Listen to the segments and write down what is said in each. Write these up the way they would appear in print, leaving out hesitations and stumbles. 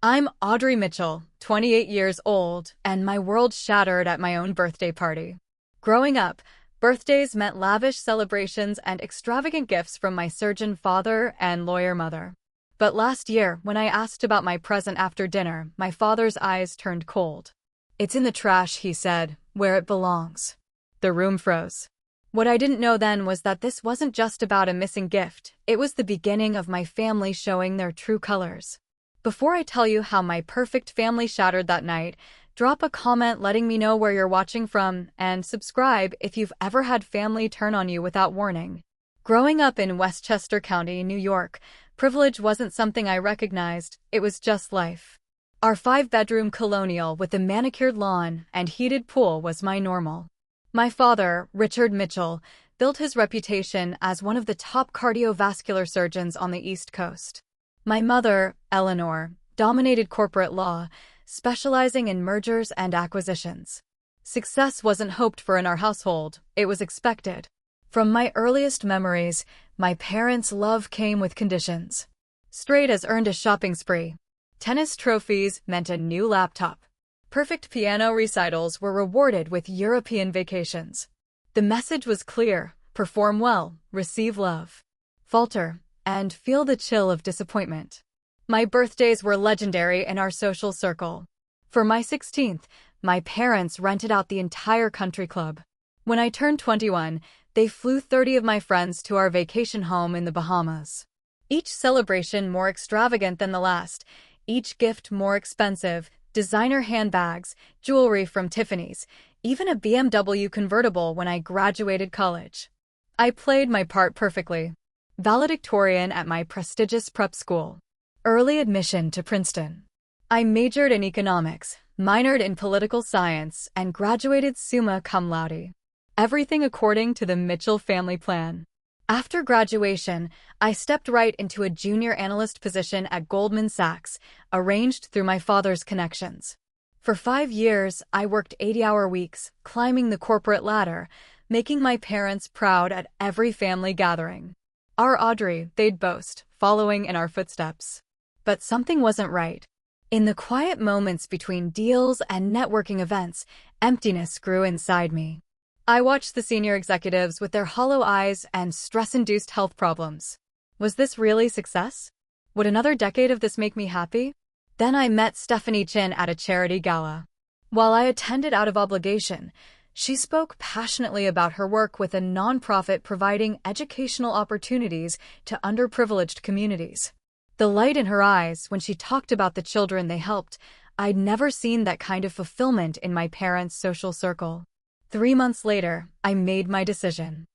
I'm Audrey Mitchell, 28 years old, and my world shattered at my own birthday party. Growing up, birthdays meant lavish celebrations and extravagant gifts from my surgeon father and lawyer mother. But last year, when I asked about my present after dinner, my father's eyes turned cold. "It's in the trash," he said, "where it belongs." The room froze. What I didn't know then was that this wasn't just about a missing gift, it was the beginning of my family showing their true colors. Before I tell you how my perfect family shattered that night, drop a comment letting me know where you're watching from, and subscribe if you've ever had family turn on you without warning. Growing up in Westchester County, New York, privilege wasn't something I recognized, it was just life. Our 5-bedroom colonial with a manicured lawn and heated pool was my normal. My father, Richard Mitchell, built his reputation as one of the top cardiovascular surgeons on the East Coast. My mother, Eleanor, dominated corporate law, specializing in mergers and acquisitions. Success wasn't hoped for in our household, it was expected. From my earliest memories, my parents' love came with conditions. Straight A's earned a shopping spree. Tennis trophies meant a new laptop. Perfect piano recitals were rewarded with European vacations. The message was clear: perform well, receive love. Falter, and feel the chill of disappointment. My birthdays were legendary in our social circle. For my 16th, my parents rented out the entire country club. When I turned 21, they flew 30 of my friends to our vacation home in the Bahamas. Each celebration more extravagant than the last, each gift more expensive: designer handbags, jewelry from Tiffany's, even a BMW convertible when I graduated college. I played my part perfectly. Valedictorian at my prestigious prep school. Early admission to Princeton. I majored in economics, minored in political science, and graduated summa cum laude. Everything according to the Mitchell family plan. After graduation, I stepped right into a junior analyst position at Goldman Sachs, arranged through my father's connections. For 5 years, I worked 80-hour weeks, climbing the corporate ladder, making my parents proud at every family gathering. Our Audrey, they'd boast, following in our footsteps. But something wasn't right. In the quiet moments between deals and networking events, emptiness grew inside me. I watched the senior executives with their hollow eyes and stress-induced health problems. Was this really success? Would another decade of this make me happy? Then I met Stephanie Chin at a charity gala. While I attended out of obligation, she spoke passionately about her work with a nonprofit providing educational opportunities to underprivileged communities. The light in her eyes when she talked about the children they helped, I'd never seen that kind of fulfillment in my parents' social circle. 3 months later, I made my decision.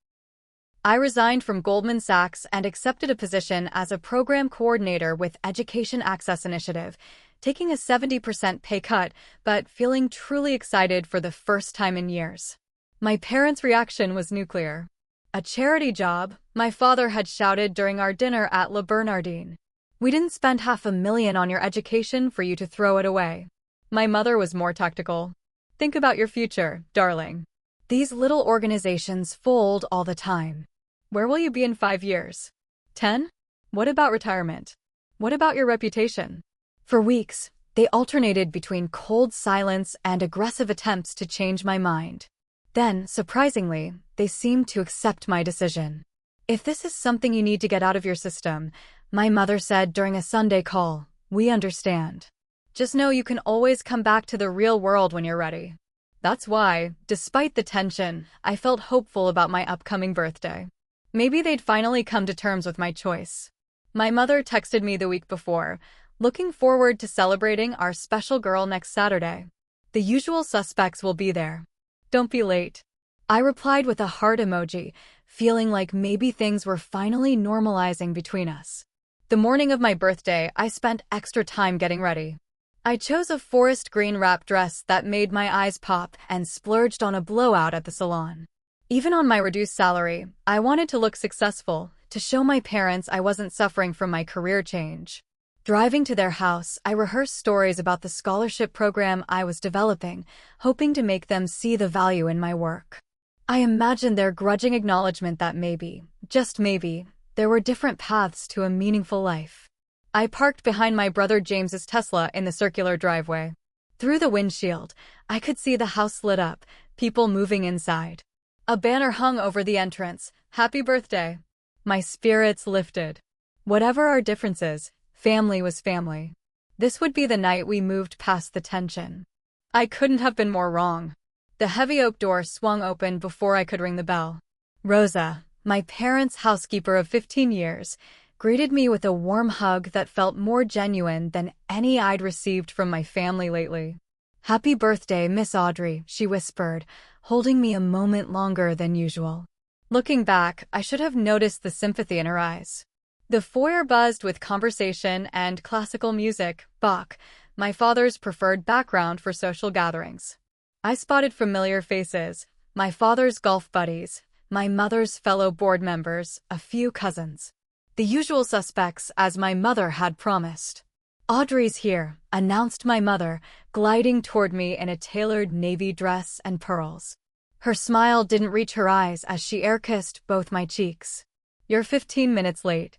I resigned from Goldman Sachs and accepted a position as a program coordinator with Education Access Initiative, taking a 70% pay cut, but feeling truly excited for the first time in years. My parents' reaction was nuclear. "A charity job," my father had shouted during our dinner at La Bernardine. "We didn't spend $500,000 on your education for you to throw it away." My mother was more tactical. "Think about your future, darling. These little organizations fold all the time. Where will you be in 5 years? 10? What about retirement? What about your reputation?" For weeks, they alternated between cold silence and aggressive attempts to change my mind. Then, surprisingly, they seemed to accept my decision. "If this is something you need to get out of your system," my mother said during a Sunday call, "we understand. Just know you can always come back to the real world when you're ready." That's why, despite the tension, I felt hopeful about my upcoming birthday. Maybe they'd finally come to terms with my choice. My mother texted me the week before, "Looking forward to celebrating our special girl next Saturday. The usual suspects will be there. Don't be late." I replied with a heart emoji, feeling like maybe things were finally normalizing between us. The morning of my birthday, I spent extra time getting ready. I chose a forest green wrap dress that made my eyes pop and splurged on a blowout at the salon. Even on my reduced salary, I wanted to look successful, to show my parents I wasn't suffering from my career change. Driving to their house, I rehearsed stories about the scholarship program I was developing, hoping to make them see the value in my work. I imagined their grudging acknowledgement that maybe, just maybe, there were different paths to a meaningful life. I parked behind my brother James's Tesla in the circular driveway. Through the windshield, I could see the house lit up, people moving inside. A banner hung over the entrance, "Happy Birthday." My spirits lifted. Whatever our differences, family was family. This would be the night we moved past the tension. I couldn't have been more wrong. The heavy oak door swung open before I could ring the bell. Rosa, my parents' housekeeper of 15 years, greeted me with a warm hug that felt more genuine than any I'd received from my family lately. "Happy birthday, Miss Audrey," she whispered, holding me a moment longer than usual. Looking back, I should have noticed the sympathy in her eyes. The foyer buzzed with conversation and classical music, Bach, my father's preferred background for social gatherings. I spotted familiar faces, my father's golf buddies, my mother's fellow board members, a few cousins. The usual suspects, as my mother had promised. "Audrey's here," announced my mother, gliding toward me in a tailored navy dress and pearls. Her smile didn't reach her eyes as she air-kissed both my cheeks. "You're 15 minutes late."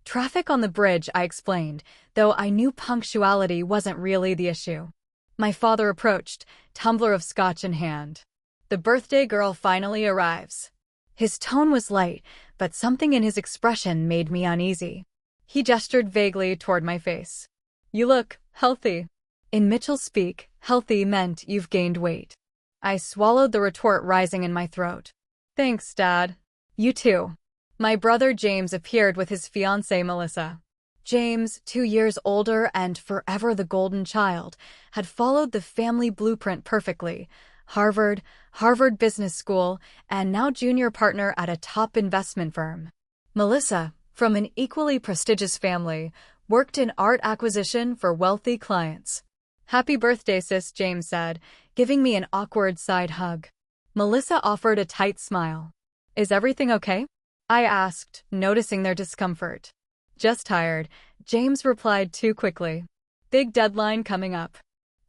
"Traffic on the bridge," I explained, though I knew punctuality wasn't really the issue. My father approached, tumbler of scotch in hand. "The birthday girl finally arrives." His tone was light, but something in his expression made me uneasy. He gestured vaguely toward my face. "You look healthy." In Mitchell speak, healthy meant you've gained weight. I swallowed the retort rising in my throat. "Thanks, Dad." "You too." My brother James appeared with his fiancée Melissa. James, 2 years older and forever the golden child, had followed the family blueprint perfectly. Harvard Business School, and now junior partner at a top investment firm. Melissa, from an equally prestigious family, worked in art acquisition for wealthy clients. "Happy birthday, sis," James said, giving me an awkward side hug. Melissa offered a tight smile. "Is everything okay?" I asked, noticing their discomfort. "Just tired," James replied too quickly. "Big deadline coming up."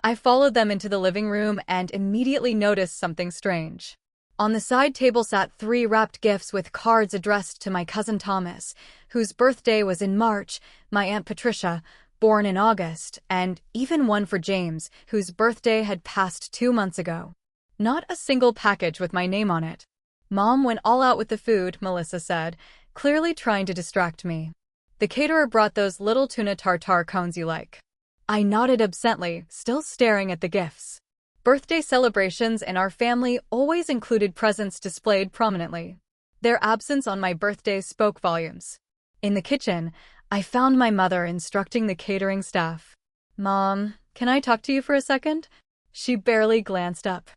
I followed them into the living room and immediately noticed something strange. On the side table sat 3 wrapped gifts with cards addressed to my cousin Thomas, whose birthday was in March, my Aunt Patricia, born in August, and even one for James, whose birthday had passed 2 months ago. Not a single package with my name on it. "Mom went all out with the food," Melissa said, clearly trying to distract me. "The caterer brought those little tuna tartare cones you like." I nodded absently, still staring at the gifts. Birthday celebrations in our family always included presents displayed prominently. Their absence on my birthday spoke volumes. In the kitchen, I found my mother instructing the catering staff. "Mom, can I talk to you for a second?" She barely glanced up.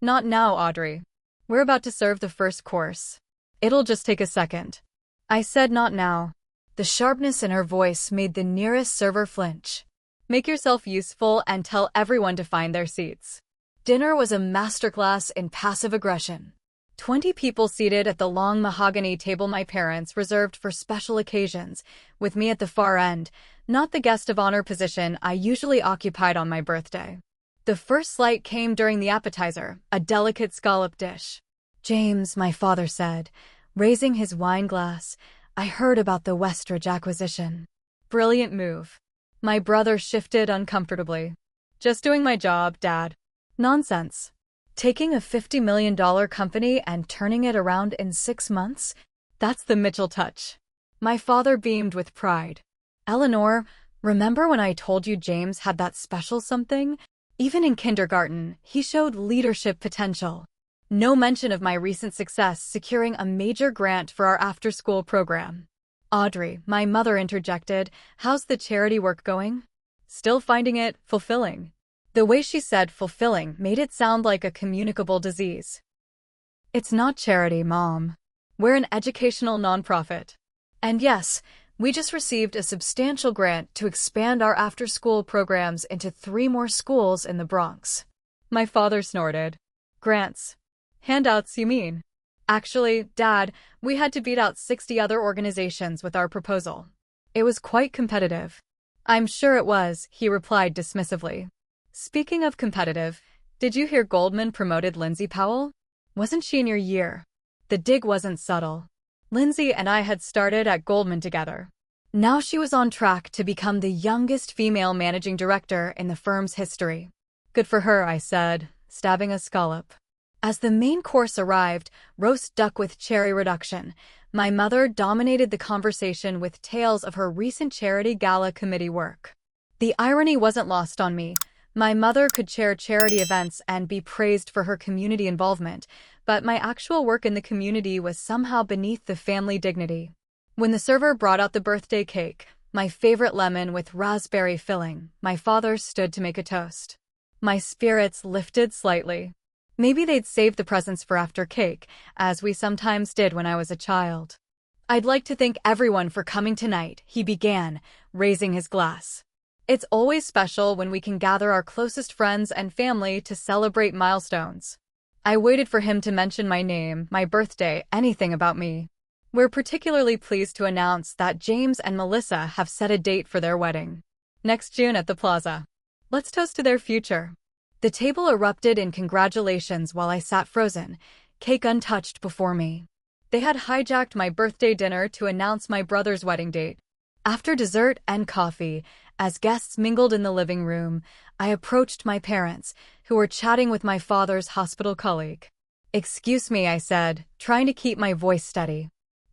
"Not now, Audrey. We're about to serve the first course. It'll just take a second." I said not now. The sharpness in her voice made the nearest server flinch. "Make yourself useful and tell everyone to find their seats." Dinner was a masterclass in passive aggression. 20 people seated at the long mahogany table my parents reserved for special occasions, with me at the far end, not the guest of honor position I usually occupied on my birthday. The first slight came during the appetizer, a delicate scallop dish. "James," my father said, raising his wine glass, "I heard about the Westridge acquisition." "Brilliant move." My brother shifted uncomfortably. "Just doing my job, Dad." "Nonsense. Taking a $50 million company and turning it around in 6 months? That's the Mitchell touch." My father beamed with pride. "Eleanor, remember when I told you James had that special something? Even in kindergarten, he showed leadership potential." No mention of my recent success securing a major grant for our after-school program. "Audrey," my mother interjected, "how's the charity work going?" "Still finding it fulfilling." The way she said fulfilling made it sound like a communicable disease. "It's not charity, Mom. We're an educational nonprofit. And yes, we just received a substantial grant to expand our after-school programs into 3 more schools in the Bronx." My father snorted. "Grants. Handouts, you mean?" "Actually, Dad, we had to beat out 60 other organizations with our proposal. It was quite competitive." "I'm sure it was," he replied dismissively. "Speaking of competitive, did you hear Goldman promoted Lindsay Powell? Wasn't she in your year?" The dig wasn't subtle. Lindsay and I had started at Goldman together. Now she was on track to become the youngest female managing director in the firm's history. Good for her, I said, stabbing a scallop. As the main course arrived, roast duck with cherry reduction, my mother dominated the conversation with tales of her recent charity gala committee work. The irony wasn't lost on me. My mother could chair charity events and be praised for her community involvement, but my actual work in the community was somehow beneath the family dignity. When the server brought out the birthday cake, my favorite lemon with raspberry filling, my father stood to make a toast. My spirits lifted slightly. Maybe they'd saved the presents for after cake, as we sometimes did when I was a child. I'd like to thank everyone for coming tonight, he began, raising his glass. It's always special when we can gather our closest friends and family to celebrate milestones. I waited for him to mention my name, my birthday, anything about me. We're particularly pleased to announce that James and Melissa have set a date for their wedding. Next June at the plaza. Let's toast to their future. The table erupted in congratulations while I sat frozen, cake untouched before me. They had hijacked my birthday dinner to announce my brother's wedding date. After dessert and coffee, as guests mingled in the living room, I approached my parents, who were chatting with my father's hospital colleague. "Excuse me," I said, trying to keep my voice steady.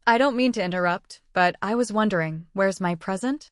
"I don't mean to interrupt, but I was wondering, where's my present?"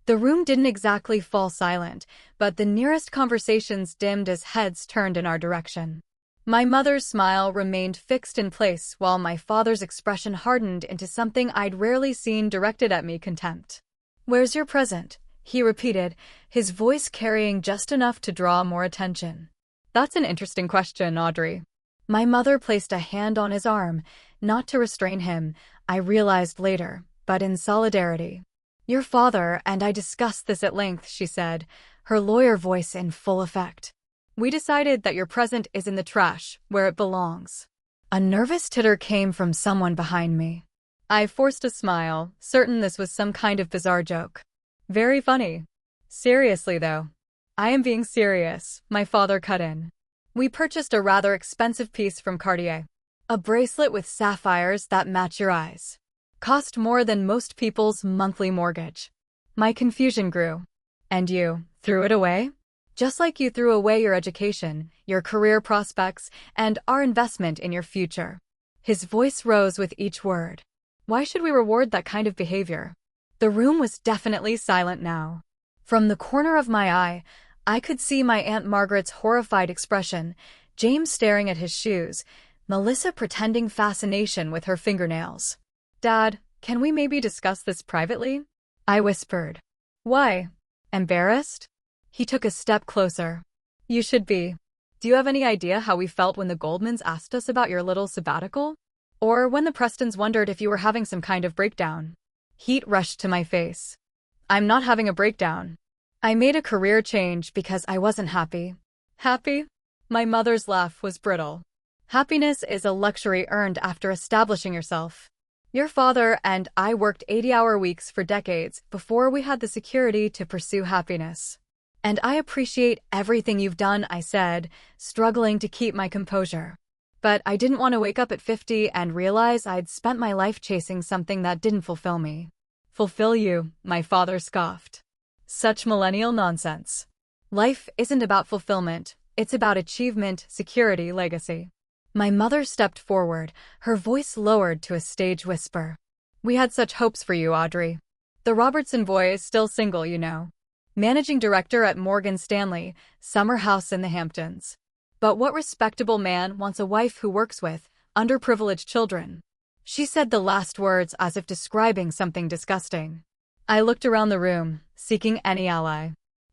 The room didn't exactly fall silent, but the nearest conversations dimmed as heads turned in our direction. My mother's smile remained fixed in place while my father's expression hardened into something I'd rarely seen directed at me: contempt. "Where's your present?" he repeated, his voice carrying just enough to draw more attention. "That's an interesting question, Audrey." My mother placed a hand on his arm, not to restrain him, I realized later, but in solidarity. "Your father and I discussed this at length," she said, her lawyer voice in full effect. "We decided that your present is in the trash, where it belongs." A nervous titter came from someone behind me. I forced a smile, certain this was some kind of bizarre joke. "Very funny." "Seriously, though." "I am being serious," my father cut in. "We purchased a rather expensive piece from Cartier. A bracelet with sapphires that match your eyes. Cost more than most people's monthly mortgage." My confusion grew. "And you threw it away? Just like you threw away your education, your career prospects, and our investment in your future." His voice rose with each word. "Why should we reward that kind of behavior?" The room was definitely silent now. From the corner of my eye, I could see my Aunt Margaret's horrified expression, James staring at his shoes, Melissa pretending fascination with her fingernails. "Dad, can we maybe discuss this privately?" I whispered. "Why? Embarrassed?" He took a step closer. "You should be. Do you have any idea how we felt when the Goldmans asked us about your little sabbatical? Or when the Prestons wondered if you were having some kind of breakdown?" Heat rushed to my face. "I'm not having a breakdown. I made a career change because I wasn't happy." "Happy?" My mother's laugh was brittle. "Happiness is a luxury earned after establishing yourself. Your father and I worked 80-hour weeks for decades before we had the security to pursue happiness. And I appreciate everything you've done," I said, struggling to keep my composure. "But I didn't want to wake up at 50 and realize I'd spent my life chasing something that didn't fulfill me." "Fulfill you," my father scoffed. "Such millennial nonsense. Life isn't about fulfillment, it's about achievement, security, legacy." My mother stepped forward, her voice lowered to a stage whisper. "We had such hopes for you, Audrey. The Robertson boy is still single, you know. Managing director at Morgan Stanley, summer house in the Hamptons. But what respectable man wants a wife who works with underprivileged children?" She said the last words as if describing something disgusting. I looked around the room, seeking any ally.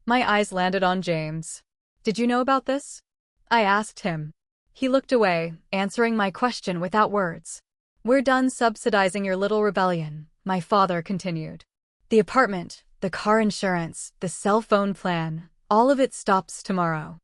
My eyes landed on James. "Did you know about this?" I asked him. He looked away, answering my question without words. "We're done subsidizing your little rebellion," my father continued. "The apartment, the car insurance, the cell phone plan, all of it stops tomorrow."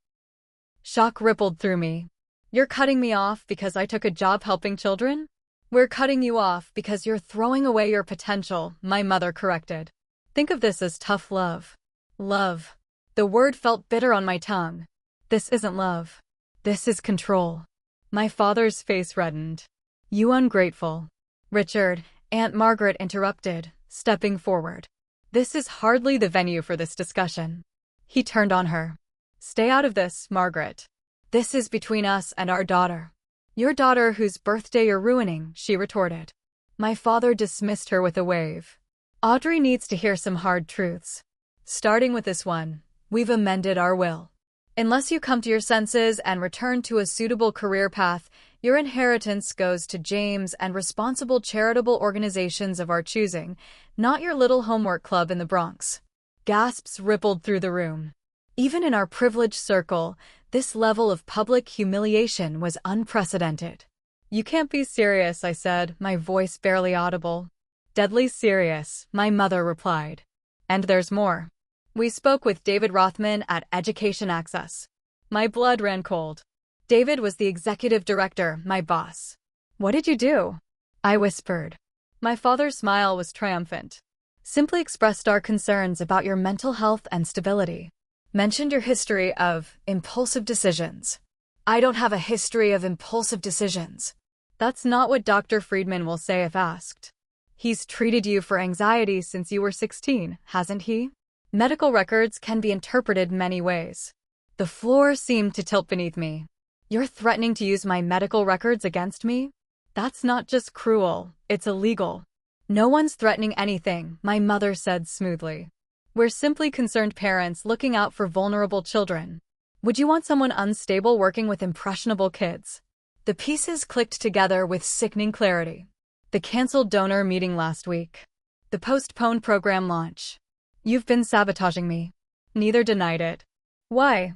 Shock rippled through me. "You're cutting me off because I took a job helping children?" "We're cutting you off because you're throwing away your potential," my mother corrected. "Think of this as tough love." Love. The word felt bitter on my tongue. This isn't love. This is control. My father's face reddened. "You ungrateful." "Richard," Aunt Margaret interrupted, stepping forward. This is hardly the venue for this discussion. He turned on her. Stay out of this, Margaret. This is between us and our daughter. Your daughter whose birthday you're ruining, she retorted. My father dismissed her with a wave. Audrey needs to hear some hard truths. Starting with this one, we've amended our will. Unless you come to your senses and return to a suitable career path, your inheritance goes to James and responsible charitable organizations of our choosing, not your little homework club in the Bronx. Gasps rippled through the room. Even in our privileged circle, this level of public humiliation was unprecedented. You can't be serious, I said, my voice barely audible. Deadly serious, my mother replied. And there's more. We spoke with David Rothman at Education Access. My blood ran cold. David was the executive director, my boss. What did you do? I whispered. My father's smile was triumphant. Simply expressed our concerns about your mental health and stability. Mentioned your history of impulsive decisions. I don't have a history of impulsive decisions. That's not what Dr. Friedman will say if asked. He's treated you for anxiety since you were 16, hasn't he? Medical records can be interpreted many ways. The floor seemed to tilt beneath me. You're threatening to use my medical records against me? That's not just cruel, it's illegal. No one's threatening anything, my mother said smoothly. We're simply concerned parents looking out for vulnerable children. Would you want someone unstable working with impressionable kids? The pieces clicked together with sickening clarity. The canceled donor meeting last week. The postponed program launch. You've been sabotaging me. Neither denied it. Why?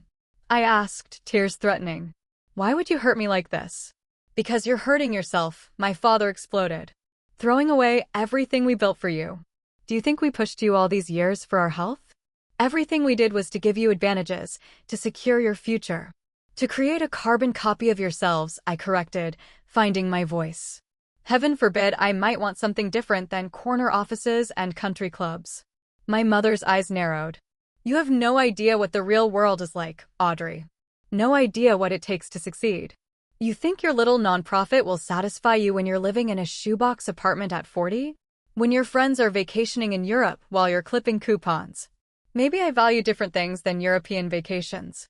I asked, tears threatening. Why would you hurt me like this? Because you're hurting yourself, my father exploded. Throwing away everything we built for you. Do you think we pushed you all these years for our health? Everything we did was to give you advantages, to secure your future. To create a carbon copy of yourselves, I corrected, finding my voice. Heaven forbid I might want something different than corner offices and country clubs. My mother's eyes narrowed. You have no idea what the real world is like, Audrey. No idea what it takes to succeed. You think your little nonprofit will satisfy you when you're living in a shoebox apartment at 40? When your friends are vacationing in Europe while you're clipping coupons? Maybe I value different things than European vacations.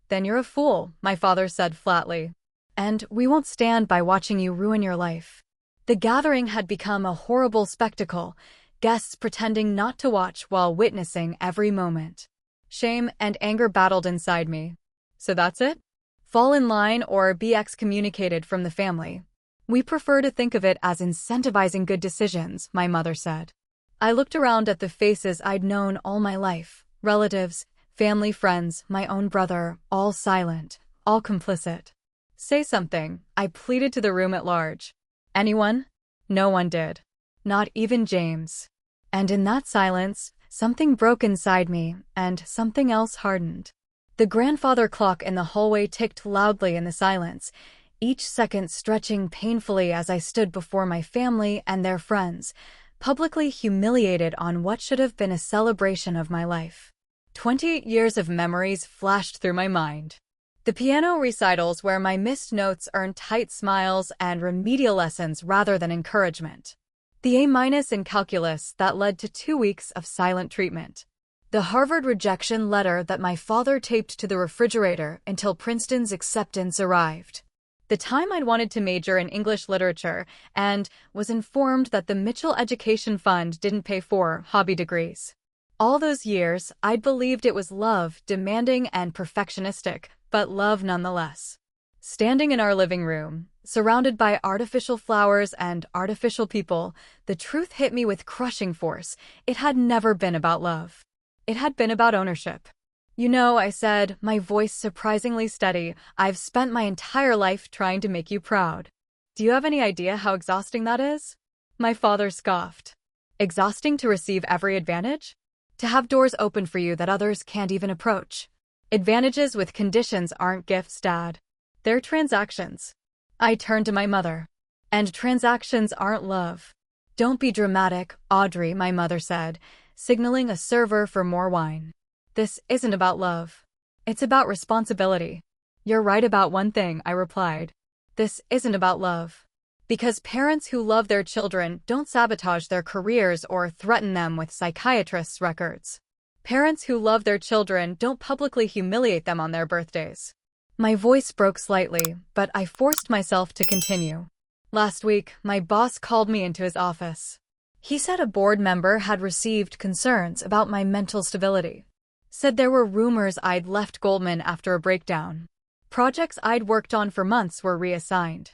Then you're a fool, my father said flatly. And we won't stand by watching you ruin your life. The gathering had become a horrible spectacle, guests pretending not to watch while witnessing every moment. Shame and anger battled inside me. So that's it? Fall in line or be excommunicated from the family. We prefer to think of it as incentivizing good decisions, my mother said. I looked around at the faces I'd known all my life, relatives, family, friends, my own brother, all silent, all complicit. Say something, I pleaded to the room at large. Anyone? No one did. Not even James. And in that silence, something broke inside me, and something else hardened. The grandfather clock in the hallway ticked loudly in the silence, each second stretching painfully as I stood before my family and their friends, publicly humiliated on what should have been a celebration of my life. 28 years of memories flashed through my mind. The piano recitals where my missed notes earned tight smiles and remedial lessons rather than encouragement. The A- in calculus that led to 2 weeks of silent treatment. The Harvard rejection letter that my father taped to the refrigerator until Princeton's acceptance arrived. The time I'd wanted to major in English literature and was informed that the Mitchell Education Fund didn't pay for hobby degrees. All those years, I'd believed it was love, demanding and perfectionistic, but love nonetheless. Standing in our living room, surrounded by artificial flowers and artificial people, the truth hit me with crushing force. It had never been about love. It had been about ownership. You know, I said, my voice surprisingly steady, I've spent my entire life trying to make you proud. Do you have any idea how exhausting that is? My father scoffed. Exhausting to receive every advantage? To have doors open for you that others can't even approach. Advantages with conditions aren't gifts, Dad. They're transactions. I turned to my mother. And transactions aren't love. Don't be dramatic, Audrey, my mother said, signaling a server for more wine. This isn't about love. It's about responsibility. You're right about one thing, I replied. This isn't about love. Because parents who love their children don't sabotage their careers or threaten them with psychiatrists' records. Parents who love their children don't publicly humiliate them on their birthdays. My voice broke slightly, but I forced myself to continue. Last week, my boss called me into his office. He said a board member had received concerns about my mental stability. Said there were rumors I'd left Goldman after a breakdown. Projects I'd worked on for months were reassigned.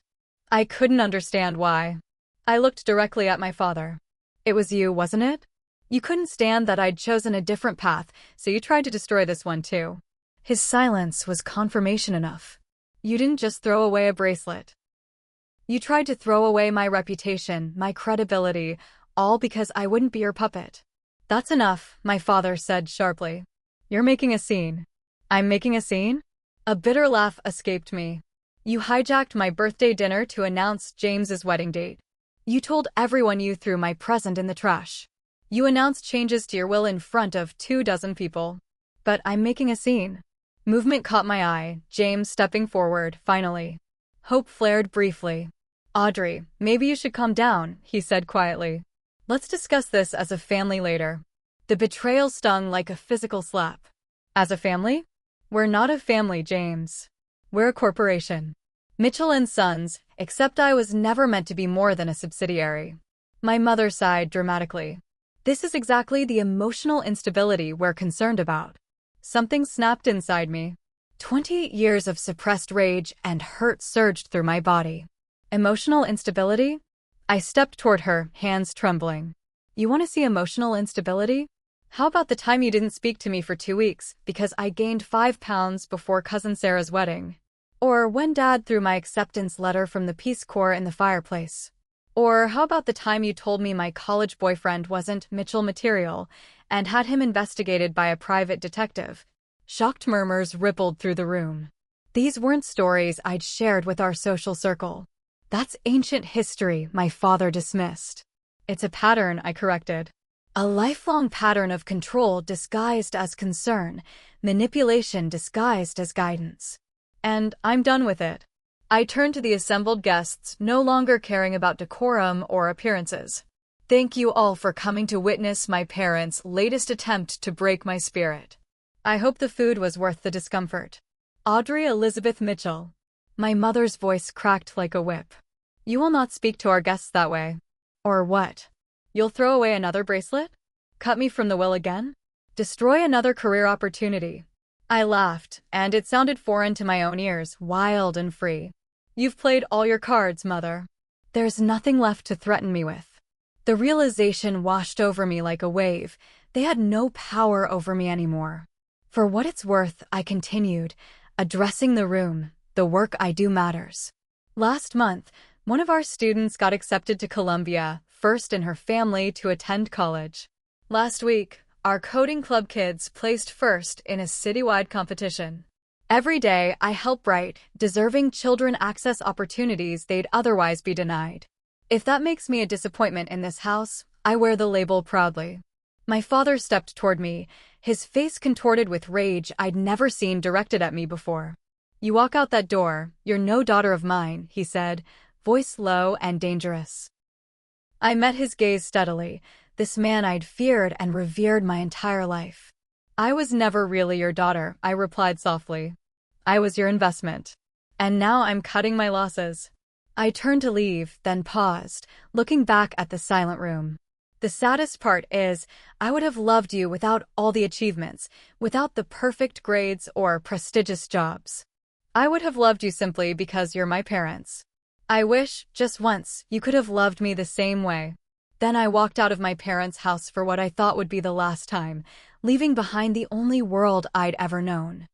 I couldn't understand why. I looked directly at my father. It was you, wasn't it? You couldn't stand that I'd chosen a different path, so you tried to destroy this one too. His silence was confirmation enough. You didn't just throw away a bracelet. You tried to throw away my reputation, my credibility, all because I wouldn't be your puppet. That's enough, my father said sharply. You're making a scene. I'm making a scene? A bitter laugh escaped me. You hijacked my birthday dinner to announce James's wedding date. You told everyone you threw my present in the trash. You announced changes to your will in front of 24 people. But I'm making a scene. Movement caught my eye, James stepping forward, finally. Hope flared briefly. Audrey, maybe you should calm down, he said quietly. Let's discuss this as a family later. The betrayal stung like a physical slap. As a family? We're not a family, James. We're a corporation. Mitchell & Sons, except I was never meant to be more than a subsidiary. My mother sighed dramatically. This is exactly the emotional instability we're concerned about. Something snapped inside me. 20 years of suppressed rage and hurt surged through my body. Emotional instability? I stepped toward her, hands trembling. You want to see emotional instability? How about the time you didn't speak to me for 2 weeks because I gained 5 pounds before Cousin Sarah's wedding? Or when Dad threw my acceptance letter from the Peace Corps in the fireplace? Or how about the time you told me my college boyfriend wasn't Mitchell material and had him investigated by a private detective? Shocked murmurs rippled through the room. These weren't stories I'd shared with our social circle. That's ancient history, my father dismissed. It's a pattern, I corrected. A lifelong pattern of control disguised as concern, manipulation disguised as guidance. And I'm done with it. I turned to the assembled guests, no longer caring about decorum or appearances. Thank you all for coming to witness my parents' latest attempt to break my spirit. I hope the food was worth the discomfort. Audrey Elizabeth Mitchell. My mother's voice cracked like a whip. You will not speak to our guests that way. Or what? You'll throw away another bracelet? Cut me from the will again? Destroy another career opportunity? I laughed, and it sounded foreign to my own ears, wild and free. You've played all your cards, Mother. There's nothing left to threaten me with. The realization washed over me like a wave. They had no power over me anymore. For what it's worth, I continued, addressing the room. The work I do matters. Last month, one of our students got accepted to Columbia, first in her family to attend college. Last week, our coding club kids placed first in a citywide competition. Every day, I help bright, deserving children access opportunities they'd otherwise be denied. If that makes me a disappointment in this house, I wear the label proudly. My father stepped toward me, his face contorted with rage I'd never seen directed at me before. You walk out that door, you're no daughter of mine, he said, voice low and dangerous. I met his gaze steadily, this man I'd feared and revered my entire life. I was never really your daughter, I replied softly. I was your investment. And now I'm cutting my losses. I turned to leave, then paused, looking back at the silent room. The saddest part is, I would have loved you without all the achievements, without the perfect grades or prestigious jobs. I would have loved you simply because you're my parents. I wish, just once, you could have loved me the same way. Then I walked out of my parents' house for what I thought would be the last time, leaving behind the only world I'd ever known.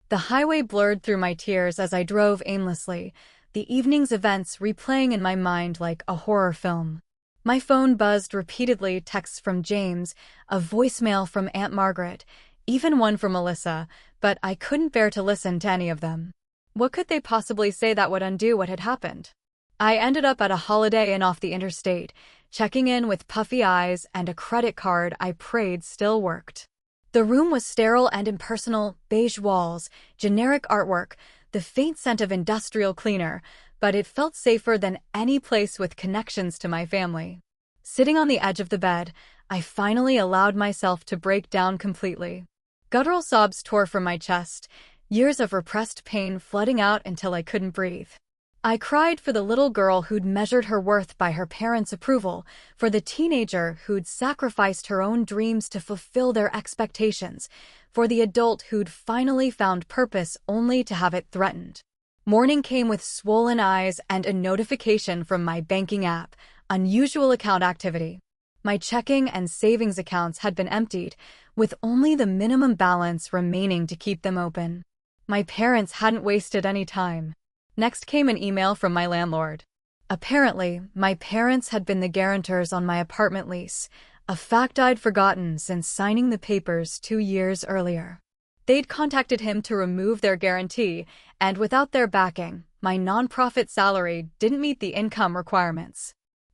The highway blurred through my tears as I drove aimlessly, the evening's events replaying in my mind like a horror film. My phone buzzed repeatedly, texts from James, a voicemail from Aunt Margaret, even one from Melissa, but I couldn't bear to listen to any of them. What could they possibly say that would undo what had happened? I ended up at a Holiday Inn off the interstate, checking in with puffy eyes and a credit card I prayed still worked. The room was sterile and impersonal, beige walls, generic artwork, the faint scent of industrial cleaner, but it felt safer than any place with connections to my family. Sitting on the edge of the bed, I finally allowed myself to break down completely. Guttural sobs tore from my chest, years of repressed pain flooding out until I couldn't breathe. I cried for the little girl who'd measured her worth by her parents' approval, for the teenager who'd sacrificed her own dreams to fulfill their expectations, for the adult who'd finally found purpose only to have it threatened. Morning came with swollen eyes and a notification from my banking app, unusual account activity. My checking and savings accounts had been emptied, with only the minimum balance remaining to keep them open. My parents hadn't wasted any time. Next came an email from my landlord. Apparently, my parents had been the guarantors on my apartment lease, a fact I'd forgotten since signing the papers 2 years earlier. They'd contacted him to remove their guarantee, and without their backing, my nonprofit salary didn't meet the income requirements.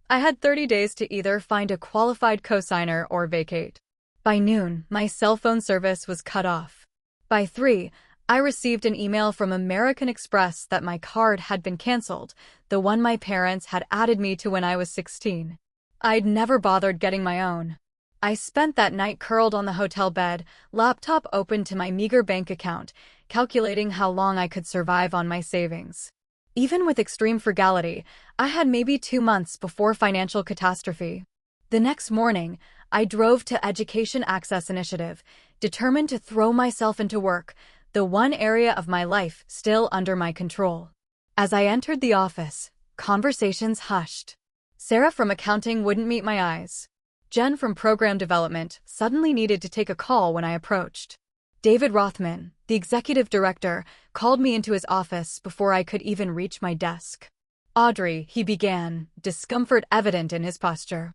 I had 30 days to either find a qualified cosigner or vacate. By noon, my cell phone service was cut off. By 3, I received an email from American Express that my card had been canceled, the one my parents had added me to when I was 16. I'd never bothered getting my own. I spent that night curled on the hotel bed, laptop open to my meager bank account, calculating how long I could survive on my savings. Even with extreme frugality, I had maybe 2 months before financial catastrophe. The next morning, I drove to Education Access Initiative, determined to throw myself into work, the one area of my life still under my control. As I entered the office, conversations hushed. Sarah from accounting wouldn't meet my eyes. Jen from program development suddenly needed to take a call when I approached. David Rothman, the executive director, called me into his office before I could even reach my desk. "Audrey," he began, discomfort evident in his posture.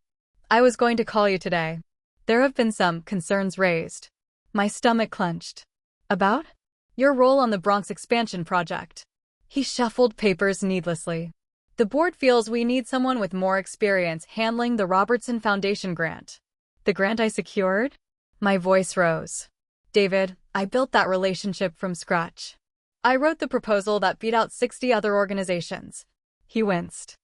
"I was going to call you today. There have been some concerns raised." My stomach clenched. "About?" "Your role on the Bronx expansion project." He shuffled papers needlessly. "The board feels we need someone with more experience handling the Robertson Foundation grant." "The grant I secured?" My voice rose. "David, I built that relationship from scratch. I wrote the proposal that beat out 60 other organizations." He winced.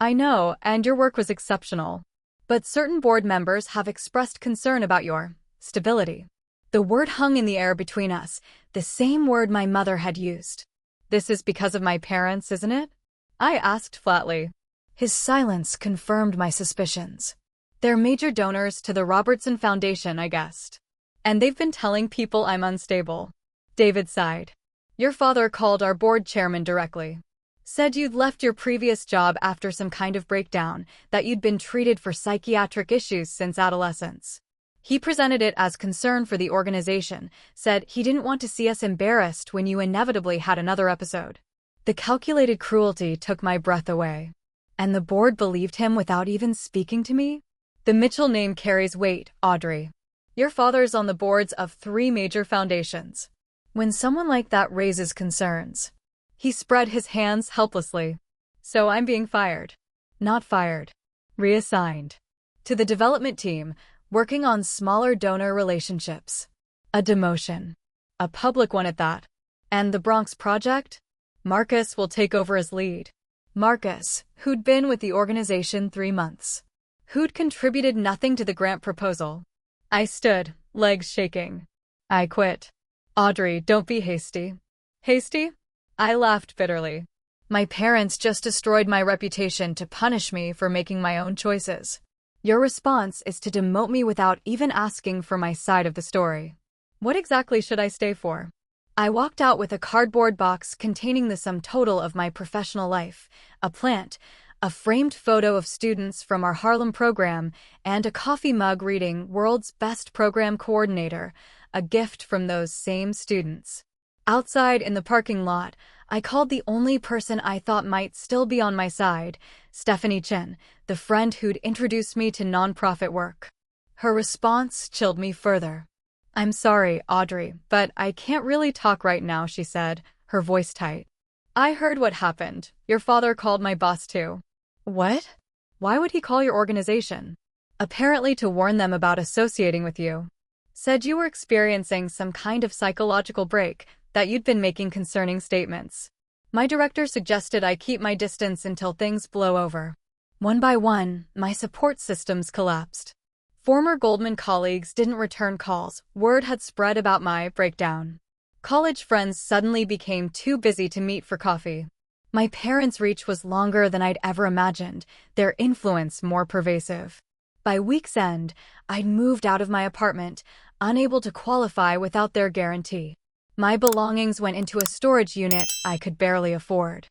"I know, and your work was exceptional. But certain board members have expressed concern about your stability." The word hung in the air between us, the same word my mother had used. "This is because of my parents, isn't it?" I asked flatly. His silence confirmed my suspicions. "They're major donors to the Robertson Foundation, I guessed. And they've been telling people I'm unstable." David sighed. "Your father called our board chairman directly. Said you'd left your previous job after some kind of breakdown, that you'd been treated for psychiatric issues since adolescence. He presented it as concern for the organization, said he didn't want to see us embarrassed when you inevitably had another episode." The calculated cruelty took my breath away. And the board believed him without even speaking to me? "The Mitchell name carries weight, Audrey. Your father's on the boards of 3 major foundations. When someone like that raises concerns..." He spread his hands helplessly. "So I'm being fired." "Not fired. Reassigned. To the development team, working on smaller donor relationships. A demotion. A public one at that. And the Bronx project? Marcus will take over as lead." Marcus, who'd been with the organization 3 months. Who'd contributed nothing to the grant proposal. I stood, legs shaking. "I quit." "Audrey, don't be hasty." "Hasty?" I laughed bitterly. "My parents just destroyed my reputation to punish me for making my own choices. Your response is to demote me without even asking for my side of the story. What exactly should I stay for?" I walked out with a cardboard box containing the sum total of my professional life, a plant, a framed photo of students from our Harlem program, and a coffee mug reading "World's Best Program Coordinator," a gift from those same students. Outside in the parking lot, I called the only person I thought might still be on my side, Stephanie Chen, the friend who'd introduced me to nonprofit work. Her response chilled me further. "I'm sorry, Audrey, but I can't really talk right now," she said, her voice tight. "I heard what happened. Your father called my boss too." "What? Why would he call your organization?" "Apparently to warn them about associating with you. Said you were experiencing some kind of psychological break, that you'd been making concerning statements." My director suggested I keep my distance until things blow over. One by one, my support systems collapsed. Former Goldman colleagues didn't return calls. Word had spread about my breakdown. College friends suddenly became too busy to meet for coffee. My parents' reach was longer than I'd ever imagined, their influence more pervasive. By week's end, I'd moved out of my apartment, unable to qualify without their guarantee. My belongings went into a storage unit I could barely afford.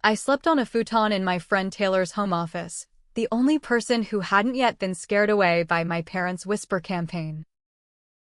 I slept on a futon in my friend Taylor's home office, the only person who hadn't yet been scared away by my parents' whisper campaign.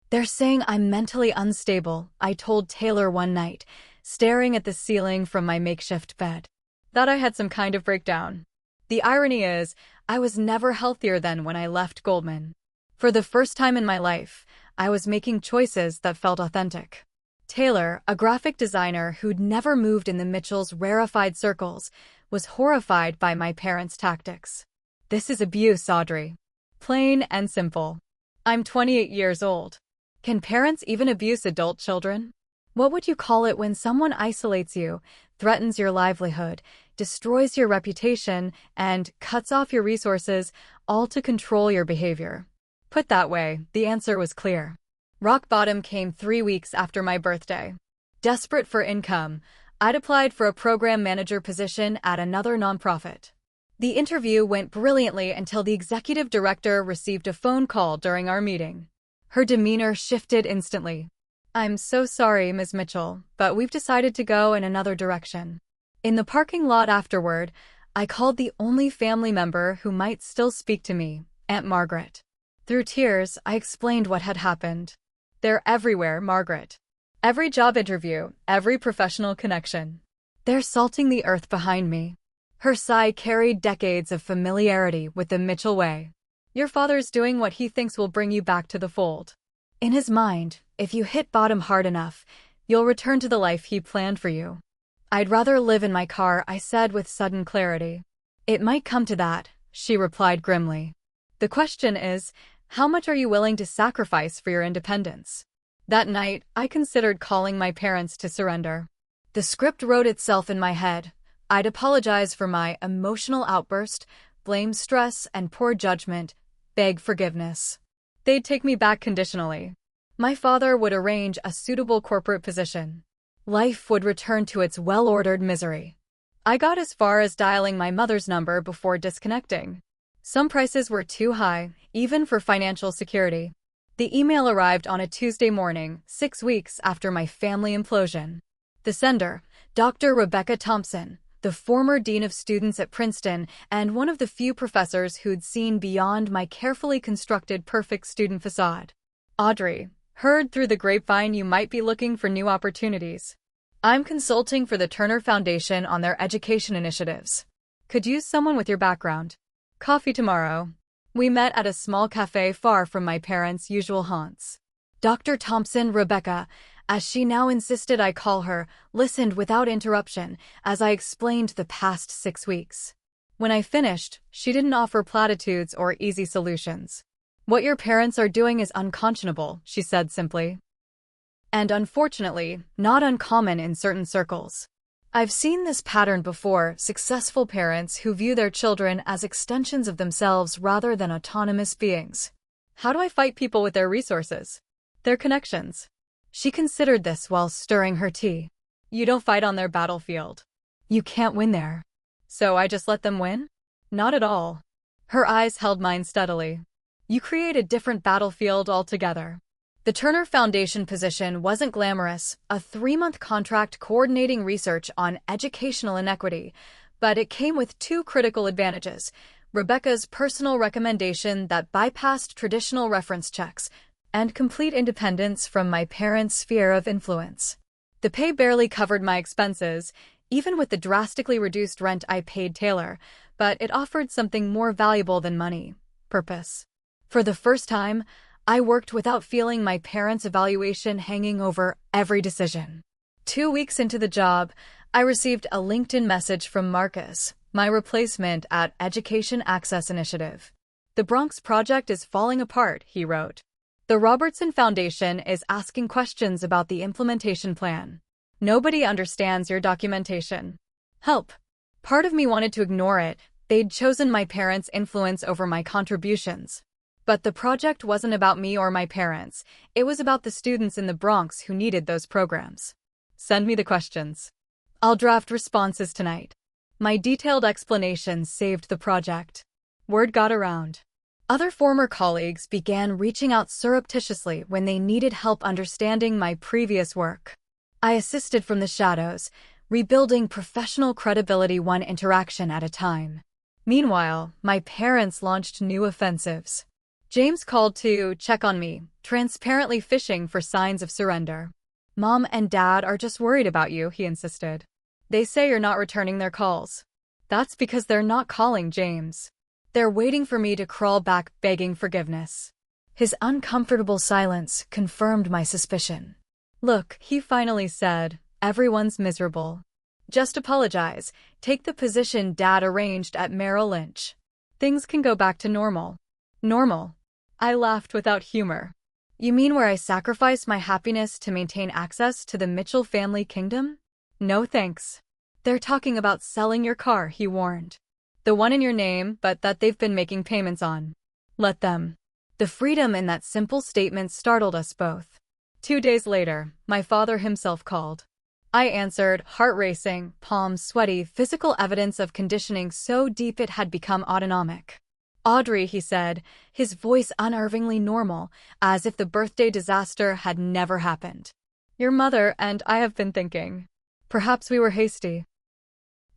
"They're saying I'm mentally unstable," I told Taylor one night, staring at the ceiling from my makeshift bed. Thought I had some kind of breakdown. The irony is, I was never healthier than when I left Goldman. For the first time in my life, I was making choices that felt authentic. Taylor, a graphic designer who'd never moved in the Mitchells' rarefied circles, was horrified by my parents' tactics. "This is abuse, Audrey. Plain and simple. I'm 28 years old. Can parents even abuse adult children? What would you call it when someone isolates you, threatens your livelihood, destroys your reputation, and cuts off your resources, all to control your behavior?" Put that way, the answer was clear. Rock bottom came 3 weeks after my birthday. Desperate for income, I'd applied for a program manager position at another nonprofit. The interview went brilliantly until the executive director received a phone call during our meeting. Her demeanor shifted instantly. "I'm so sorry, Ms. Mitchell, but we've decided to go in another direction." In the parking lot afterward, I called the only family member who might still speak to me, Aunt Margaret. Through tears, I explained what had happened. "They're everywhere, Margaret. Every job interview, every professional connection. They're salting the earth behind me." Her sigh carried decades of familiarity with the Mitchell way. "Your father's doing what he thinks will bring you back to the fold. In his mind, if you hit bottom hard enough, you'll return to the life he planned for you." "I'd rather live in my car," I said with sudden clarity. "It might come to that," she replied grimly. "The question is, how much are you willing to sacrifice for your independence?" That night, I considered calling my parents to surrender. The script wrote itself in my head. I'd apologize for my emotional outburst, blame stress and poor judgment, beg forgiveness. They'd take me back conditionally. My father would arrange a suitable corporate position. Life would return to its well-ordered misery. I got as far as dialing my mother's number before disconnecting. Some prices were too high, even for financial security. The email arrived on a Tuesday morning, 6 weeks after my family implosion. The sender, Dr. Rebecca Thompson, the former dean of students at Princeton and one of the few professors who'd seen beyond my carefully constructed perfect student facade. "Audrey, heard through the grapevine you might be looking for new opportunities. I'm consulting for the Turner Foundation on their education initiatives. Could use someone with your background. Coffee tomorrow." We met at a small cafe far from my parents' usual haunts. Dr. Thompson, Rebecca, as she now insisted I call her, listened without interruption as I explained the past 6 weeks. When I finished, she didn't offer platitudes or easy solutions. "What your parents are doing is unconscionable," she said simply. And unfortunately, not uncommon in certain circles. I've seen this pattern before: successful parents who view their children as extensions of themselves rather than autonomous beings. How do I fight people with their resources? Their connections. She considered this while stirring her tea. You don't fight on their battlefield. You can't win there. So I just let them win? Not at all. Her eyes held mine steadily. You create a different battlefield altogether. The Turner Foundation position wasn't glamorous, a 3-month contract coordinating research on educational inequity, but it came with 2 critical advantages: Rebecca's personal recommendation that bypassed traditional reference checks, and complete independence from my parents' sphere of influence. The pay barely covered my expenses, even with the drastically reduced rent I paid Taylor, but it offered something more valuable than money: purpose. For the first time, I worked without feeling my parents' evaluation hanging over every decision. 2 weeks into the job, I received a LinkedIn message from Marcus, my replacement at Education Access Initiative. "The Bronx project is falling apart," he wrote. "The Robertson Foundation is asking questions about the implementation plan. Nobody understands your documentation. Help. Part of me wanted to ignore it. They'd chosen my parents' influence over my contributions. But the project wasn't about me or my parents. It was about the students in the Bronx who needed those programs. Send me the questions. I'll draft responses tonight. My detailed explanations saved the project. Word got around. Other former colleagues began reaching out surreptitiously when they needed help understanding my previous work. I assisted from the shadows, rebuilding professional credibility one interaction at a time. Meanwhile, my parents launched new offensives. James called to check on me, transparently fishing for signs of surrender. Mom and Dad are just worried about you, he insisted. They say you're not returning their calls. That's because they're not calling James. They're waiting for me to crawl back begging forgiveness. His uncomfortable silence confirmed my suspicion. Look, he finally said, everyone's miserable. Just apologize. Take the position Dad arranged at Merrill Lynch. Things can go back to normal. Normal? I laughed without humor. You mean where I sacrifice my happiness to maintain access to the Mitchell family kingdom? No thanks. They're talking about selling your car, he warned. The one in your name, but that they've been making payments on. Let them. The freedom in that simple statement startled us both. 2 days later, my father himself called. I answered, heart racing, palms sweaty, physical evidence of conditioning so deep it had become autonomic. Audrey, he said, his voice unnervingly normal, as if the birthday disaster had never happened. Your mother and I have been thinking. Perhaps we were hasty.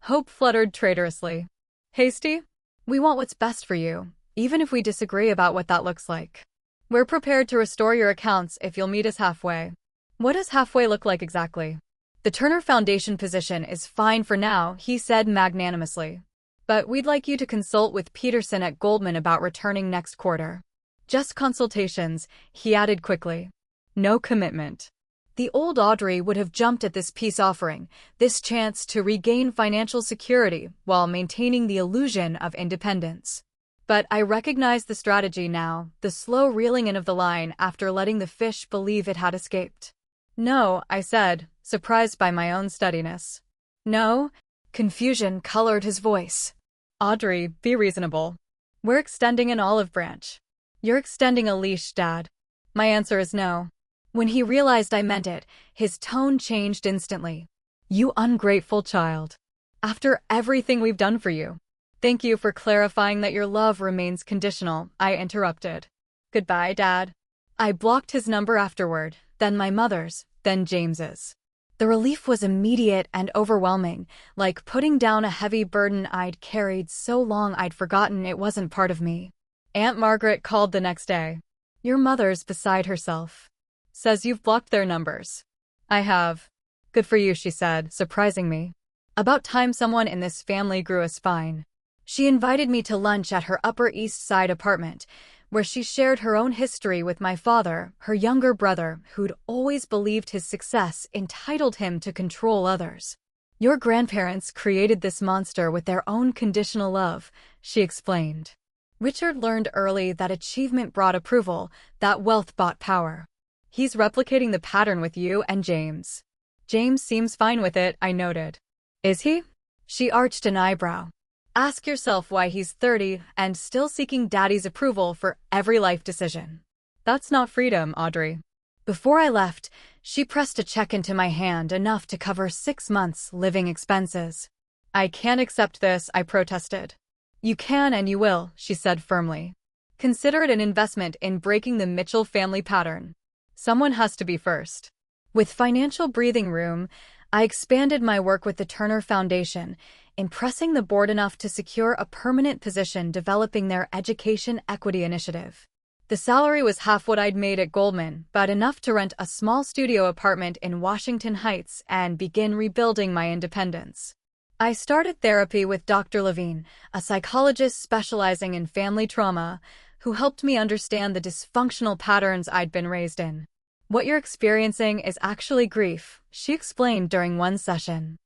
Hope fluttered traitorously. Hasty? We want what's best for you, even if we disagree about what that looks like. We're prepared to restore your accounts if you'll meet us halfway. What does halfway look like exactly? The Turner Foundation position is fine for now, he said magnanimously. But we'd like you to consult with Peterson at Goldman about returning next quarter. Just consultations, he added quickly. No commitment. The old Audrey would have jumped at this peace offering, this chance to regain financial security while maintaining the illusion of independence. But I recognize the strategy now, the slow reeling in of the line after letting the fish believe it had escaped. No, I said, surprised by my own steadiness. No? Confusion colored his voice. Audrey, be reasonable. We're extending an olive branch. You're extending a leash, Dad. My answer is no. When he realized I meant it, his tone changed instantly. You ungrateful child. After everything we've done for you. Thank you for clarifying that your love remains conditional, I interrupted. Goodbye, Dad. I blocked his number afterward, then my mother's, then James's. The relief was immediate and overwhelming, like putting down a heavy burden I'd carried so long I'd forgotten it wasn't part of me. Aunt Margaret called the next day. Your mother's beside herself. Says you've blocked their numbers. I have. Good for you, she said, surprising me. About time someone in this family grew a spine. She invited me to lunch at her Upper East Side apartment, where she shared her own history with my father, her younger brother, who'd always believed his success entitled him to control others. Your grandparents created this monster with their own conditional love, she explained. Richard learned early that achievement brought approval, that wealth bought power. He's replicating the pattern with you and James. James seems fine with it, I noted. Is he? She arched an eyebrow. Ask yourself why he's 30 and still seeking Daddy's approval for every life decision. That's not freedom, Audrey. Before I left, she pressed a check into my hand enough to cover 6 months' living expenses. I can't accept this, I protested. You can and you will, she said firmly. Consider it an investment in breaking the Mitchell family pattern. Someone has to be first. With financial breathing room, I expanded my work with the Turner Foundation, impressing the board enough to secure a permanent position developing their education equity initiative. The salary was half what I'd made at Goldman, but enough to rent a small studio apartment in Washington Heights and begin rebuilding my independence. I started therapy with Dr. Levine, a psychologist specializing in family trauma, who helped me understand the dysfunctional patterns I'd been raised in. What you're experiencing is actually grief, she explained during one session.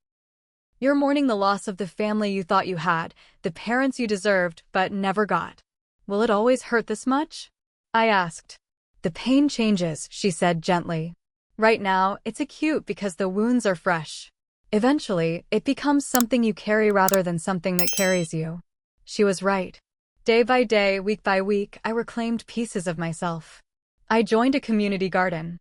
You're mourning the loss of the family you thought you had, the parents you deserved but never got. Will it always hurt this much? I asked. The pain changes, she said gently. Right now, it's acute because the wounds are fresh. Eventually, it becomes something you carry rather than something that carries you. She was right. Day by day, week by week, I reclaimed pieces of myself. I joined a community garden.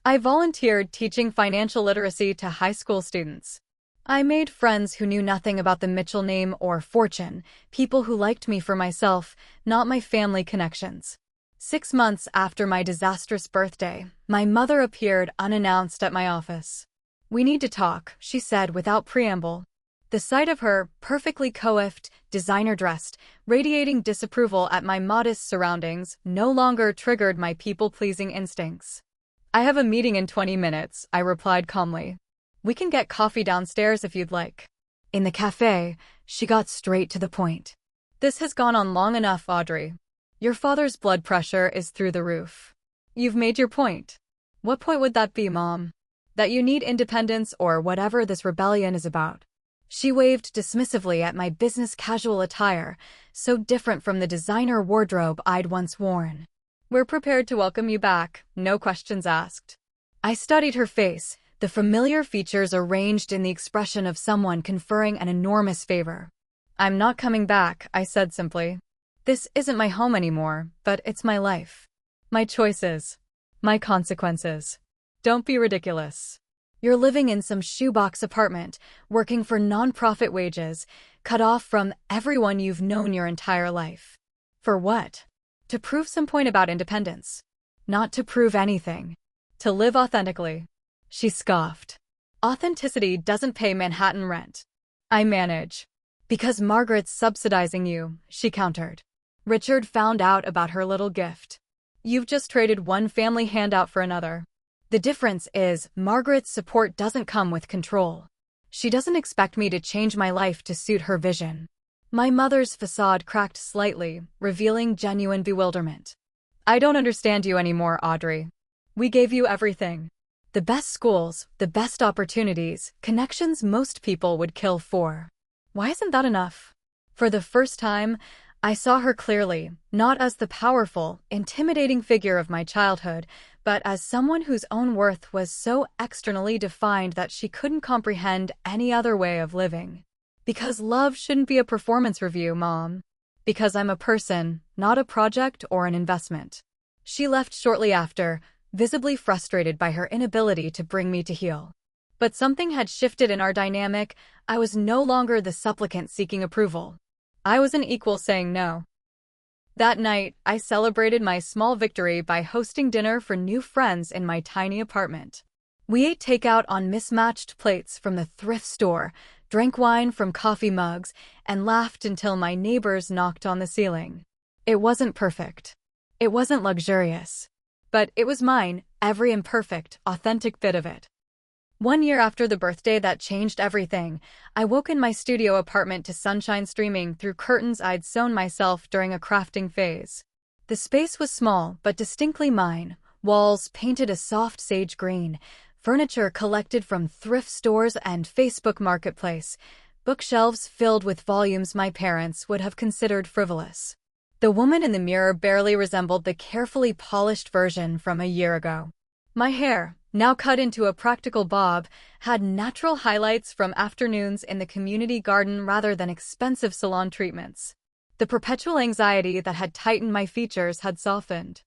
I volunteered teaching financial literacy to high school students. I made friends who knew nothing about the Mitchell name or fortune, people who liked me for myself, not my family connections. 6 months after my disastrous birthday, my mother appeared unannounced at my office. "We need to talk," she said without preamble. The sight of her, perfectly coiffed, designer-dressed, radiating disapproval at my modest surroundings, no longer triggered my people-pleasing instincts. "I have a meeting in 20 minutes, I replied calmly. "We can get coffee downstairs if you'd like." In the cafe, she got straight to the point. "This has gone on long enough, Audrey. Your father's blood pressure is through the roof. You've made your point." "What point would that be, Mom?" "That you need independence or whatever this rebellion is about." She waved dismissively at my business casual attire, so different from the designer wardrobe I'd once worn. "We're prepared to welcome you back, no questions asked." I studied her face, the familiar features arranged in the expression of someone conferring an enormous favor. "I'm not coming back," I said simply. "This isn't my home anymore, but it's my life. My choices. My consequences. Don't be ridiculous. You're living in some shoebox apartment, working for nonprofit wages, cut off from everyone you've known your entire life. For what? To prove some point about independence. Not to prove anything. To live authentically." She scoffed. "Authenticity doesn't pay Manhattan rent. I manage." "Because Margaret's subsidizing you," she countered. "Richard found out about her little gift. You've just traded one family handout for another. The difference is, Margaret's support doesn't come with control. She doesn't expect me to change my life to suit her vision." My mother's facade cracked slightly, revealing genuine bewilderment. "I don't understand you anymore, Audrey. We gave you everything. The best schools, the best opportunities, connections most people would kill for. Why isn't that enough?" For the first time, I saw her clearly, not as the powerful, intimidating figure of my childhood, but as someone whose own worth was so externally defined that she couldn't comprehend any other way of living. "Because love shouldn't be a performance review, Mom. Because I'm a person, not a project or an investment." She left shortly after, visibly frustrated by her inability to bring me to heel. But something had shifted in our dynamic. I was no longer the supplicant seeking approval. I was an equal saying no. That night, I celebrated my small victory by hosting dinner for new friends in my tiny apartment. We ate takeout on mismatched plates from the thrift store, drank wine from coffee mugs, and laughed until my neighbors knocked on the ceiling. It wasn't perfect. It wasn't luxurious. But it was mine, every imperfect, authentic bit of it. 1 year after the birthday that changed everything, I woke in my studio apartment to sunshine streaming through curtains I'd sewn myself during a crafting phase. The space was small, but distinctly mine, walls painted a soft sage green, furniture collected from thrift stores and Facebook Marketplace, bookshelves filled with volumes my parents would have considered frivolous. The woman in the mirror barely resembled the carefully polished version from a year ago. My hair, now cut into a practical bob, had natural highlights from afternoons in the community garden rather than expensive salon treatments. The perpetual anxiety that had tightened my features had softened.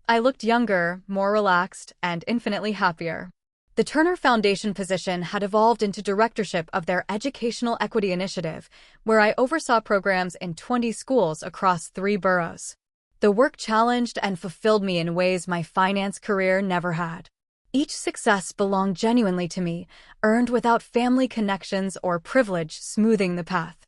I looked younger, more relaxed, and infinitely happier. The Turner Foundation position had evolved into directorship of their Educational Equity Initiative, where I oversaw programs in 20 schools across 3 boroughs. The work challenged and fulfilled me in ways my finance career never had. Each success belonged genuinely to me, earned without family connections or privilege smoothing the path.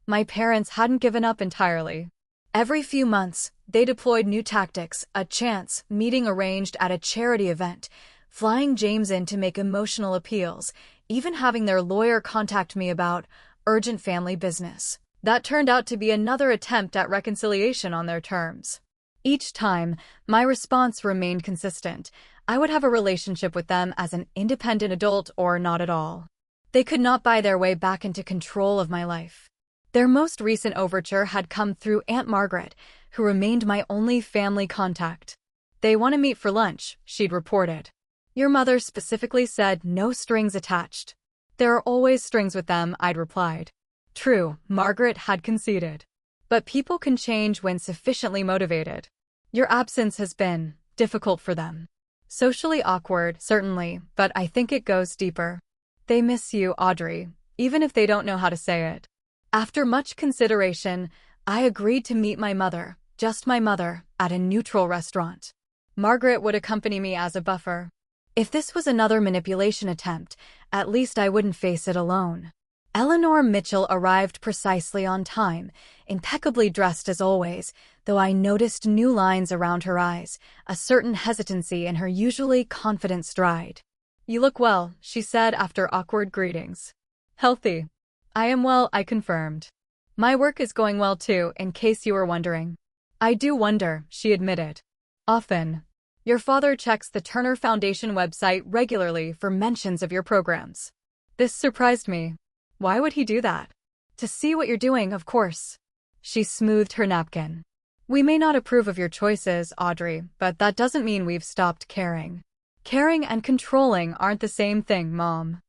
My parents hadn't given up entirely. Every few months, they deployed new tactics, a chance meeting arranged at a charity event, flying James in to make emotional appeals, even having their lawyer contact me about urgent family business. That turned out to be another attempt at reconciliation on their terms. Each time, my response remained consistent. I would have a relationship with them as an independent adult or not at all. They could not buy their way back into control of my life. Their most recent overture had come through Aunt Margaret, who remained my only family contact. "They want to meet for lunch," she'd reported. "Your mother specifically said no strings attached." There are always strings with them, I'd replied. True, Margaret had conceded. But people can change when sufficiently motivated. Your absence has been difficult for them. Socially awkward, certainly, but I think it goes deeper. They miss you, Audrey, even if they don't know how to say it. After much consideration, I agreed to meet my mother, just my mother, at a neutral restaurant. Margaret would accompany me as a buffer. If this was another manipulation attempt, at least I wouldn't face it alone. Eleanor Mitchell arrived precisely on time, impeccably dressed as always, though I noticed new lines around her eyes, a certain hesitancy in her usually confident stride. You look well, she said after awkward greetings. Healthy. I am well, I confirmed. My work is going well too, in case you were wondering. I do wonder, she admitted. Often. Your father checks the Turner Foundation website regularly for mentions of your programs. This surprised me. Why would he do that? To see what you're doing, of course. She smoothed her napkin. We may not approve of your choices, Audrey, but that doesn't mean we've stopped caring. Caring and controlling aren't the same thing, Mom.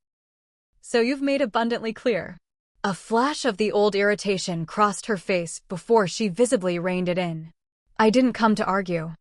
So you've made abundantly clear. A flash of the old irritation crossed her face before she visibly reined it in. I didn't come to argue.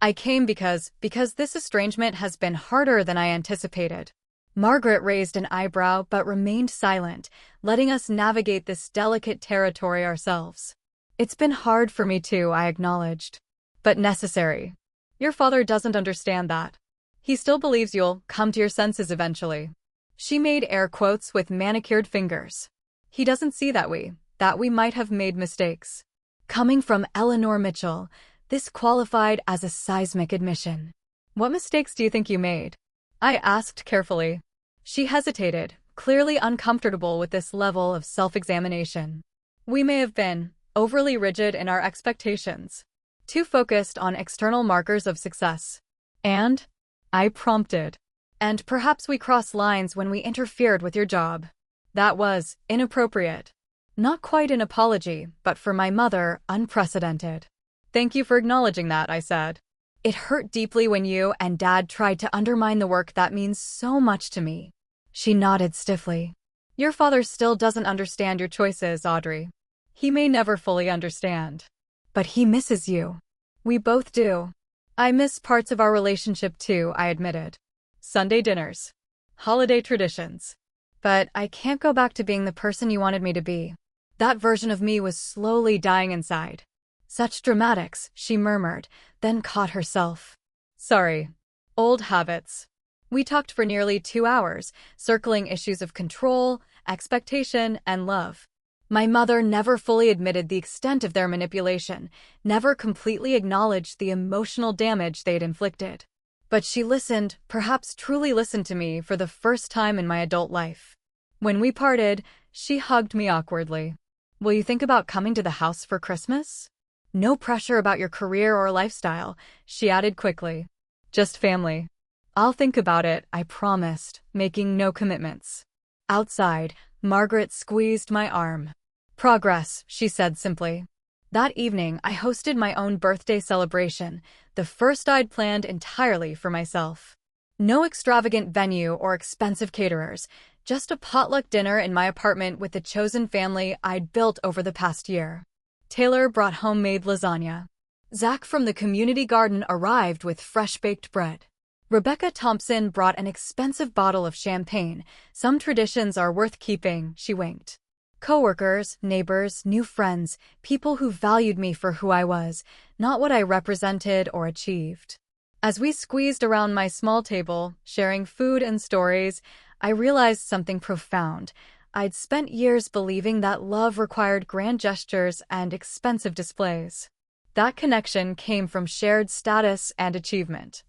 I came because this estrangement has been harder than I anticipated. Margaret raised an eyebrow but remained silent, letting us navigate this delicate territory ourselves. It's been hard for me too, I acknowledged. But necessary. Your father doesn't understand that. He still believes you'll come to your senses eventually. She made air quotes with manicured fingers. He doesn't see that we might have made mistakes. Coming from Eleanor Mitchell, this qualified as a seismic admission. What mistakes do you think you made? I asked carefully. She hesitated, clearly uncomfortable with this level of self-examination. We may have been overly rigid in our expectations, too focused on external markers of success. And? I prompted. And perhaps we crossed lines when we interfered with your job. That was inappropriate. Not quite an apology, but for my mother, unprecedented. Thank you for acknowledging that, I said. It hurt deeply when you and Dad tried to undermine the work that means so much to me. She nodded stiffly. Your father still doesn't understand your choices, Audrey. He may never fully understand. But he misses you. We both do. I miss parts of our relationship too, I admitted. Sunday dinners. Holiday traditions. But I can't go back to being the person you wanted me to be. That version of me was slowly dying inside. Such dramatics, she murmured, then caught herself. Sorry. Old habits. We talked for nearly 2 hours, circling issues of control, expectation, and love. My mother never fully admitted the extent of their manipulation, never completely acknowledged the emotional damage they'd inflicted. But she listened, perhaps truly listened to me for the first time in my adult life. When we parted, she hugged me awkwardly. Will you think about coming to the house for Christmas? No pressure about your career or lifestyle, she added quickly. Just family. I'll think about it, I promised, making no commitments. Outside, Margaret squeezed my arm. Progress, she said simply. That evening, I hosted my own birthday celebration, the first I'd planned entirely for myself. No extravagant venue or expensive caterers, just a potluck dinner in my apartment with the chosen family I'd built over the past year. Taylor brought homemade lasagna. Zach from the community garden arrived with fresh-baked bread. Rebecca Thompson brought an expensive bottle of champagne. Some traditions are worth keeping, she winked. Coworkers, neighbors, new friends, people who valued me for who I was, not what I represented or achieved. As we squeezed around my small table, sharing food and stories, I realized something profound. I'd spent years believing that love required grand gestures and expensive displays. That connection came from shared status and achievement.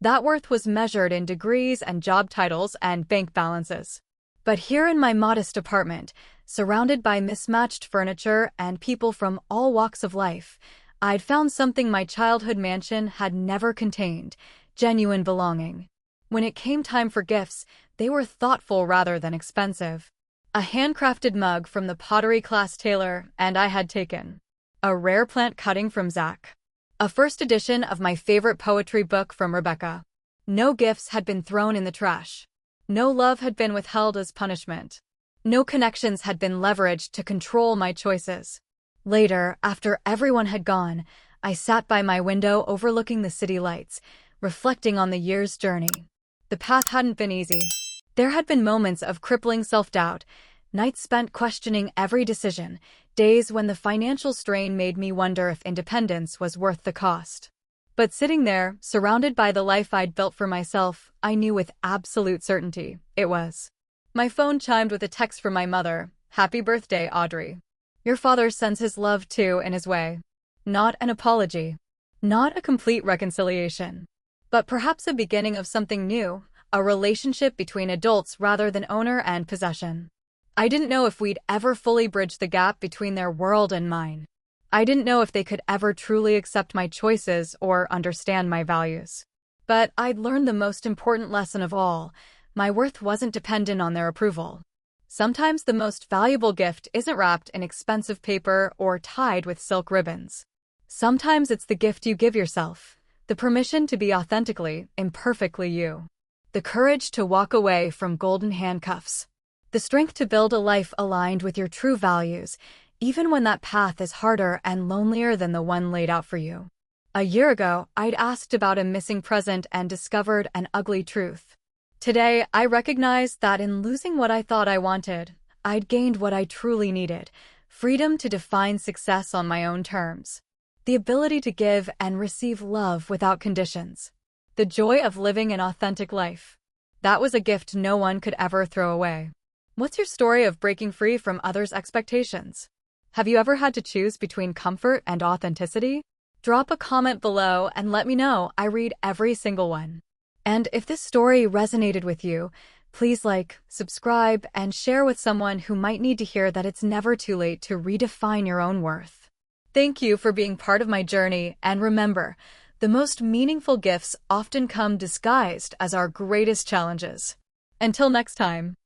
That worth was measured in degrees and job titles and bank balances. But here in my modest apartment, surrounded by mismatched furniture and people from all walks of life, I'd found something my childhood mansion had never contained: genuine belonging. When it came time for gifts, they were thoughtful rather than expensive. A handcrafted mug from the pottery class Taylor and I had taken. A rare plant cutting from Zach. A first edition of my favorite poetry book from Rebecca. No gifts had been thrown in the trash. No love had been withheld as punishment. No connections had been leveraged to control my choices. Later, after everyone had gone, I sat by my window overlooking the city lights, reflecting on the year's journey. The path hadn't been easy. There had been moments of crippling self-doubt, nights spent questioning every decision, days when the financial strain made me wonder if independence was worth the cost. But sitting there, surrounded by the life I'd built for myself, I knew with absolute certainty it was. My phone chimed with a text from my mother. "Happy birthday, Audrey. Your father sends his love too in his way." Not an apology. Not a complete reconciliation. But perhaps a beginning of something new, a relationship between adults rather than owner and possession. I didn't know if we'd ever fully bridge the gap between their world and mine. I didn't know if they could ever truly accept my choices or understand my values. But I'd learned the most important lesson of all. My worth wasn't dependent on their approval. Sometimes the most valuable gift isn't wrapped in expensive paper or tied with silk ribbons. Sometimes it's the gift you give yourself, the permission to be authentically, imperfectly you. The courage to walk away from golden handcuffs. The strength to build a life aligned with your true values, even when that path is harder and lonelier than the one laid out for you. A year ago, I'd asked about a missing present and discovered an ugly truth. Today, I recognized that in losing what I thought I wanted, I'd gained what I truly needed: freedom to define success on my own terms. The ability to give and receive love without conditions. The joy of living an authentic life. That was a gift no one could ever throw away. What's your story of breaking free from others' expectations? Have you ever had to choose between comfort and authenticity? Drop a comment below and let me know. I read every single one. And if this story resonated with you, please like, subscribe, and share with someone who might need to hear that it's never too late to redefine your own worth. Thank you for being part of my journey, and remember, the most meaningful gifts often come disguised as our greatest challenges. Until next time.